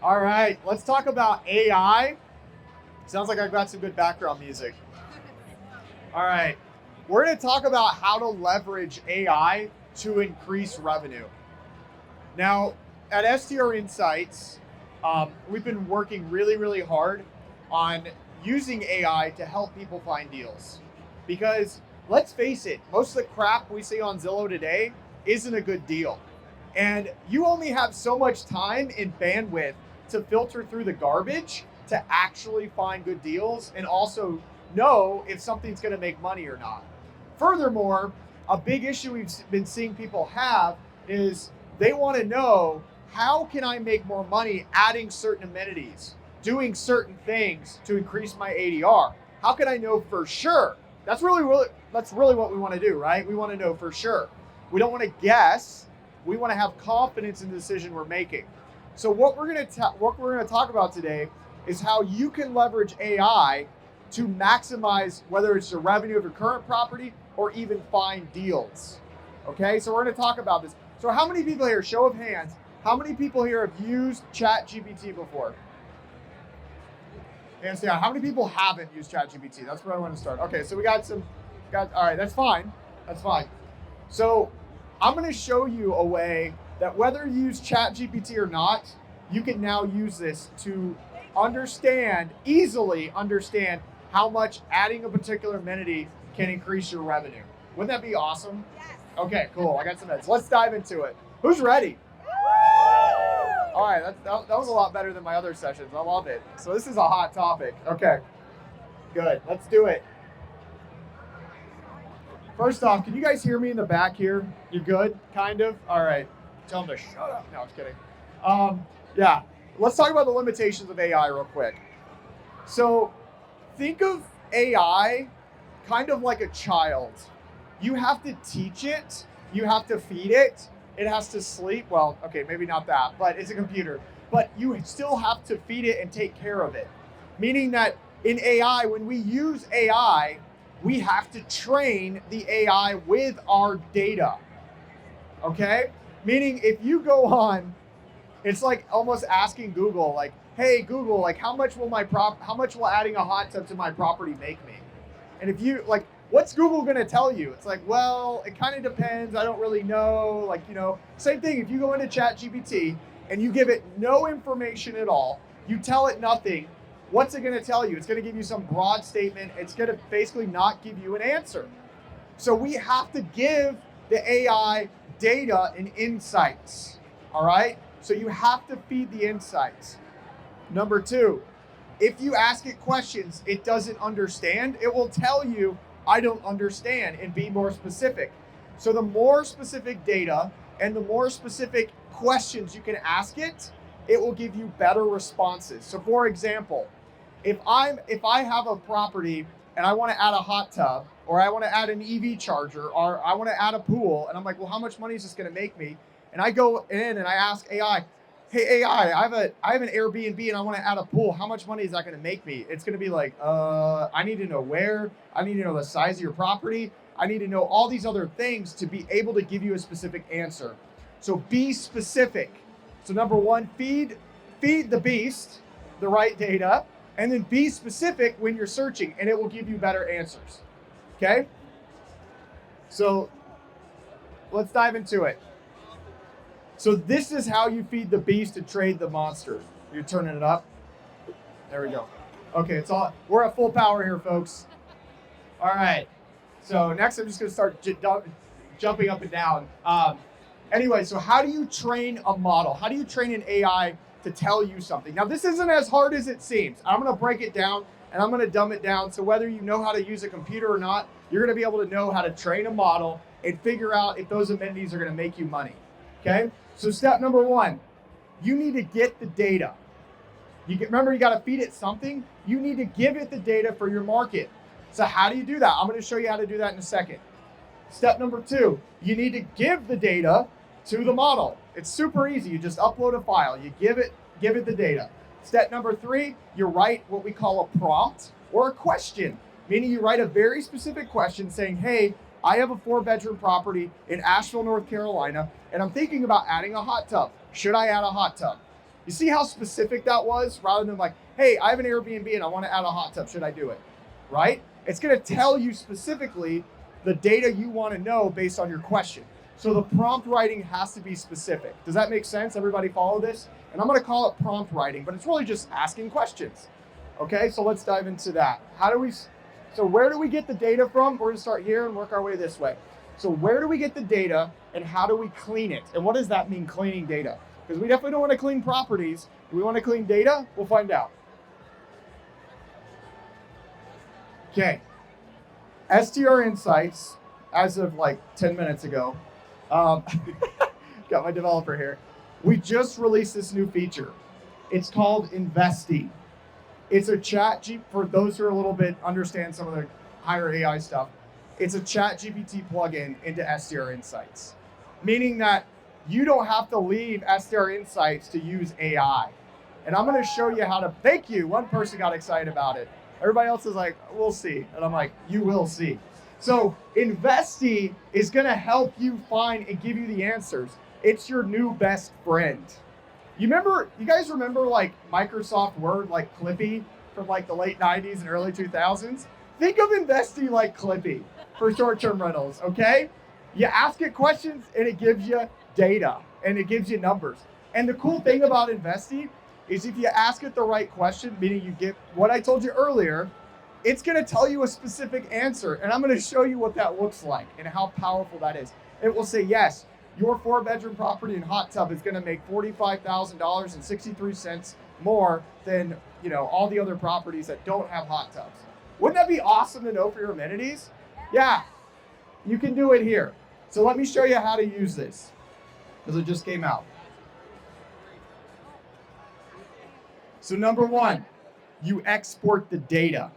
All right, let's talk about AI. Sounds like I've got some good background music. All right, we're going to talk about how to leverage AI to increase revenue. Now, at STR Insights, we've been working really, really hard on using AI to help people find deals. Because let's face it, most of the crap we see on Zillow today isn't a good deal. And you only have so much time and bandwidth to filter through the garbage to actually find good deals and also know if something's going to make money or not. Furthermore, a big issue we've been seeing people have is they want to know, how can I make more money adding certain amenities, doing certain things to increase my ADR? How can I know for sure? That's really what we want to do, right? We want to know for sure. We don't want to guess. We want to have confidence in the decision we're making. So what we're going to talk about today is how you can leverage AI to maximize whether it's the revenue of your current property or even find deals. Okay, so we're going to talk about this. So how many people here, show of hands, how many people here have used ChatGPT before? Hands down. How many people haven't used ChatGPT? That's where I want to start. Okay, so we got all right, that's fine. That's fine. So I'm going to show you a way that whether you use ChatGPT or not, you can now use this to easily understand how much adding a particular amenity can increase your revenue. Wouldn't that be awesome? Yes. Okay, cool. I got some heads. Let's dive into it. Who's ready? All right, that was a lot better than my other sessions. I love it. So this is a hot topic. Okay, good. Let's do it. First off, can you guys hear me in the back here? You good? Kind of? All right. Tell them to shut up. No, I'm just kidding. Yeah, let's talk about the limitations of AI real quick. So think of AI kind of like a child. You have to teach it. You have to feed it. It has to sleep. Well, okay, maybe not that, but it's a computer. But you still have to feed it and take care of it. Meaning that in AI, when we use AI, we have to train the AI with our data. Okay? Meaning if you go on, it's like almost asking Google, like, hey Google, like how much will adding a hot tub to my property make me? And if you like, what's Google gonna tell you? It's like, well, it kind of depends. I don't really know. Like, same thing. If you go into ChatGPT and you give it no information at all, you tell it nothing, what's it gonna tell you? It's gonna give you some broad statement. It's gonna basically not give you an answer. So we have to give the AI data and insights, all right? So you have to feed the insights. Number two, if you ask it questions it doesn't understand, it will tell you, I don't understand, and be more specific. So the more specific data and the more specific questions you can ask it, it will give you better responses. So for example, if I have a property and I want to add a hot tub, or I want to add an EV charger, or I want to add a pool, and I'm like, well, how much money is this going to make me? And I go in and I ask AI, hey AI, I have an Airbnb and I want to add a pool. How much money is that going to make me? It's going to be like, I need to know where. I need to know the size of your property. I need to know all these other things to be able to give you a specific answer. So be specific. So number one, feed the beast the right data, and then be specific when you're searching, and it will give you better answers. Okay? So let's dive into it. So this is how you feed the beast to trade the monster. You're turning it up. There we go. Okay, we're at full power here, folks. All right. So next I'm just gonna start jumping up and down. Anyway, so how do you train a model? How do you train an AI to tell you something? Now, this isn't as hard as it seems. I'm gonna break it down and I'm gonna dumb it down. So whether you know how to use a computer or not, you're gonna be able to know how to train a model and figure out if those amenities are gonna make you money, okay? So step number one, you need to get the data. Remember, you gotta feed it something. You need to give it the data for your market. So how do you do that? I'm gonna show you how to do that in a second. Step number two, you need to give the data to the model. It's super easy. You just upload a file. You give it the data. Step number three, you write what we call a prompt or a question, meaning you write a very specific question saying, hey, I have a 4-bedroom property in Asheville, North Carolina, and I'm thinking about adding a hot tub. Should I add a hot tub? You see how specific that was rather than like, hey, I have an Airbnb and I want to add a hot tub. Should I do it? Right? It's going to tell you specifically the data you want to know based on your question. So the prompt writing has to be specific. Does that make sense? Everybody follow this? And I'm going to call it prompt writing, but it's really just asking questions. Okay, so let's dive into that. So where do we get the data from? We're going to start here and work our way this way. So where do we get the data and how do we clean it? And what does that mean, cleaning data? Because we definitely don't want to clean properties. Do we want to clean data? We'll find out. Okay. STR Insights, as of like 10 minutes ago, got my developer here. We just released this new feature. It's called Investi. It's a for those who are a little bit understand some of the higher AI stuff. It's a chat GPT plugin into STR Insights, meaning that you don't have to leave STR Insights to use AI. And I'm going to show you how to, thank you. One person got excited about it. Everybody else is like, we'll see. And I'm like, you will see. So Investi is going to help you find and give you the answers. It's your new best friend. You guys remember like Microsoft Word, like Clippy from like the late 90s and early 2000s? Think of Investi like Clippy for short-term rentals, okay? You ask it questions and it gives you data and it gives you numbers. And the cool thing about Investi is if you ask it the right question, meaning you get what I told you earlier, it's gonna tell you a specific answer. And I'm gonna show you what that looks like and how powerful that is. It will say, yes, your 4-bedroom property and hot tub is gonna make $45,063 more than all the other properties that don't have hot tubs. Wouldn't that be awesome to know for your amenities? Yeah, you can do it here. So let me show you how to use this, because it just came out. So number one, you export the data.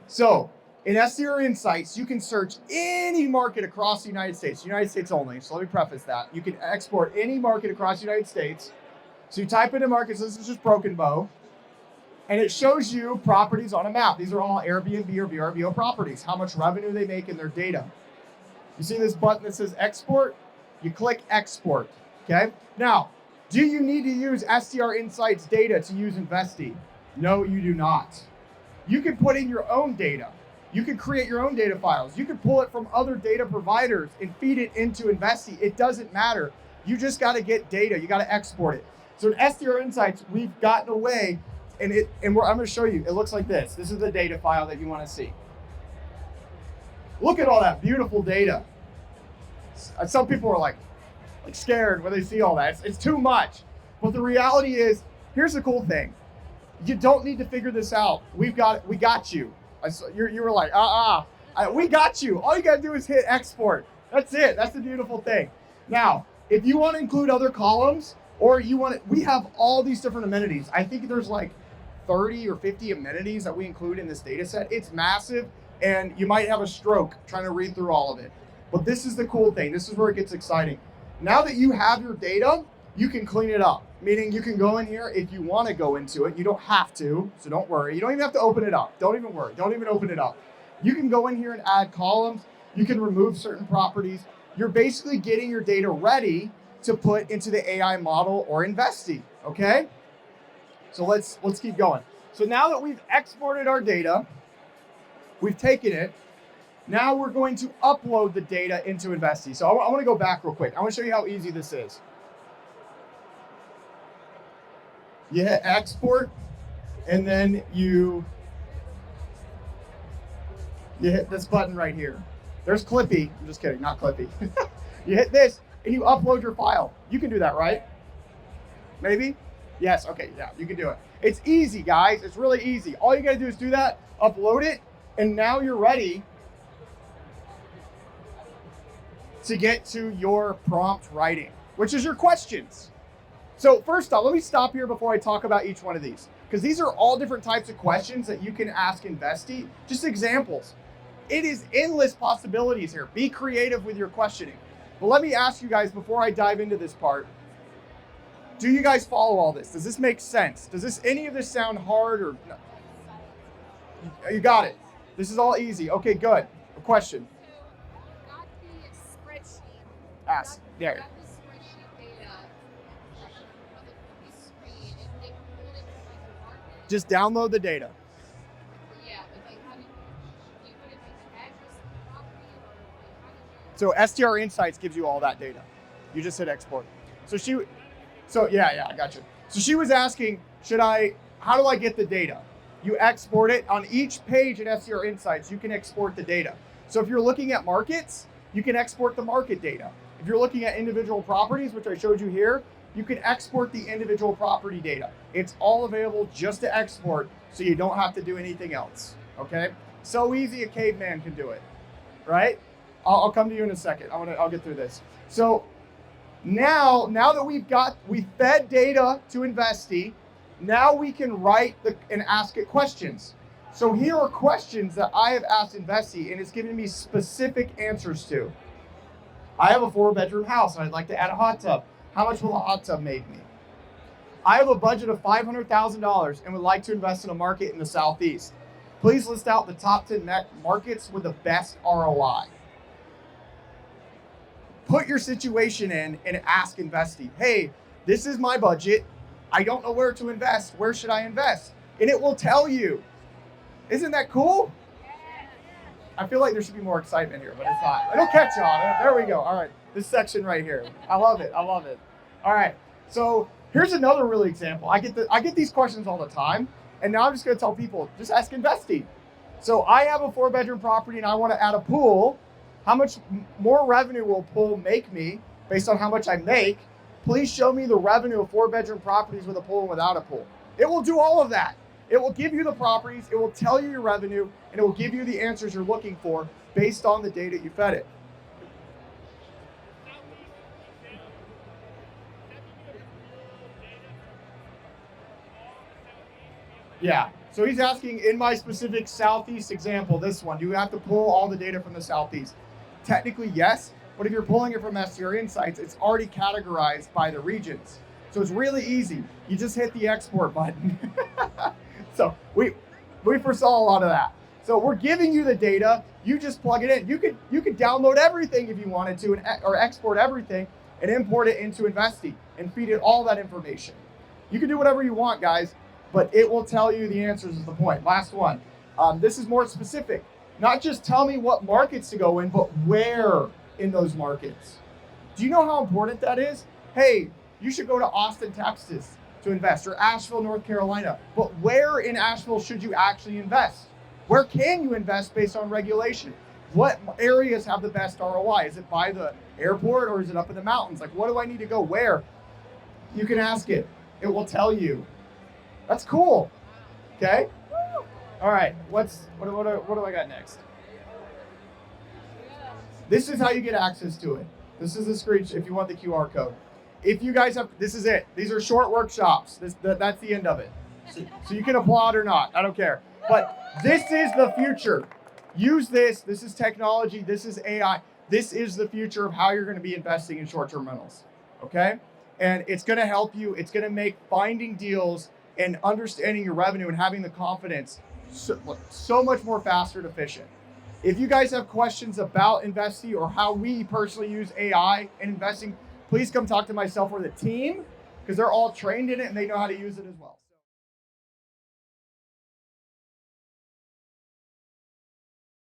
So in STR Insights, you can search any market across the United States only. So let me preface that. You can export any market across the United States. So you type into markets, this is just Broken Bow, and it shows you properties on a map. These are all Airbnb or VRBO properties, how much revenue they make in their data. You see this button that says export? You click export, okay? Now, do you need to use STR Insights data to use Investi? No, you do not. You can put in your own data. You can create your own data files. You can pull it from other data providers and feed it into Investi. It doesn't matter. You just got to get data. You got to export it. So in STR Insights, we've gotten away, and I'm going to show you. It looks like this. This is the data file that you want to see. Look at all that beautiful data. Some people are like scared when they see all that. It's too much. But the reality is, here's the cool thing. You don't need to figure this out. We got you. You were like, we got you. All you got to do is hit export. That's it. That's the beautiful thing. Now, if you want to include other columns, or we have all these different amenities. I think there's like 30 or 50 amenities that we include in this data set. It's massive, and you might have a stroke trying to read through all of it. But this is the cool thing. This is where it gets exciting. Now that you have your data, you can clean it up. Meaning you can go in here if you want to go into it. You don't have to, so don't worry. You don't even have to open it up. Don't even worry. Don't even open it up. You can go in here and add columns. You can remove certain properties. You're basically getting your data ready to put into the AI model or Investi, okay? So let's keep going. So now that we've exported our data, we've taken it, now we're going to upload the data into Investi. So I want to go back real quick. I want to show you how easy this is. You hit export, and then you hit this button right here. There's Clippy. I'm just kidding, not Clippy. You hit this, and you upload your file. You can do that, right? Maybe? Yes, okay, yeah, you can do it. It's easy, guys. It's really easy. All you gotta do is do that, upload it, and now you're ready to get to your prompt writing, which is your questions. So first off, let me stop here before I talk about each one of these, because these are all different types of questions that you can ask Investi, just examples. It is endless possibilities here. Be creative with your questioning. But let me ask you guys before I dive into this part, do you guys follow all this? Does this make sense? Does any of this sound hard or no? You got it. This is all easy. Okay, good. A question. So got the spreadsheet. Ask. There. Got the spreadsheet data from the screen, Just download the data. Yeah, but like, how do you put it like the address of the property, or like, how did you? So STR Insights gives you all that data. You just hit export. Yeah, I got you. So she was asking, how do I get the data? You export it on each page in STR Insights. You can export the data. So if you're looking at markets, you can export the market data. If you're looking at individual properties, which I showed you here, you can export the individual property data. It's all available just to export, so you don't have to do anything else, okay? So easy a caveman can do it, right? I'll come to you in a second. I'll get through this. So now that we fed data to Investi, now we can write and ask it questions. So here are questions that I have asked Investi, and it's giving me specific answers to. I have a 4-bedroom house and I'd like to add a hot tub. How much will a hot tub make me? I have a budget of $500,000 and would like to invest in a market in the Southeast. Please list out the top 10 markets with the best ROI. Put your situation in and ask Investi, hey, this is my budget. I don't know where to invest. Where should I invest? And it will tell you. Isn't that cool? I feel like there should be more excitement here, but it's not. It'll catch on. There we go. All right, this section right here. I love it. All right, so here's another really example. I get these questions all the time, and now I'm just gonna tell people, just ask Investi. So I have a 4-bedroom property and I wanna add a pool. How much more revenue will a pool make me based on how much I make? Please show me the revenue of 4-bedroom properties with a pool and without a pool. It will do all of that. It will give you the properties, it will tell you your revenue, and it will give you the answers you're looking for based on the data you fed it. Yeah, so he's asking, in my specific Southeast example, this one, do you have to pull all the data from the Southeast? Technically, yes, but if you're pulling it from STR Insights, it's already categorized by the regions. So it's really easy. You just hit the export button. So we foresaw a lot of that. So we're giving you the data. You just plug it in. You could download everything if you wanted to, or export everything and import it into Investi and feed it all that information. You can do whatever you want, guys, but it will tell you the answers is the point. Last one. This is more specific. Not just tell me what markets to go in, but where in those markets. Do you know how important that is? Hey, you should go to Austin, Texas to invest, or Asheville, North Carolina. But where in Asheville should you actually invest? Where can you invest based on regulation? What areas have the best ROI? Is it by the airport or is it up in the mountains? Like, what do I need to go where? You can ask it. It will tell you. That's cool. Okay? All right, what do I got next? This is how you get access to it. This is the screen if you want the QR code. If you guys have, this is it. These are short workshops. That's the end of it. So you can applaud or not. I don't care. But this is the future. Use this. This is technology. This is AI. This is the future of how you're going to be investing in short-term rentals. Okay? And it's going to help you. It's going to make finding deals and understanding your revenue and having the confidence so much more faster and efficient. If you guys have questions about Investi or how we personally use AI in investing, please come talk to myself or the team, because they're all trained in it and they know how to use it as well.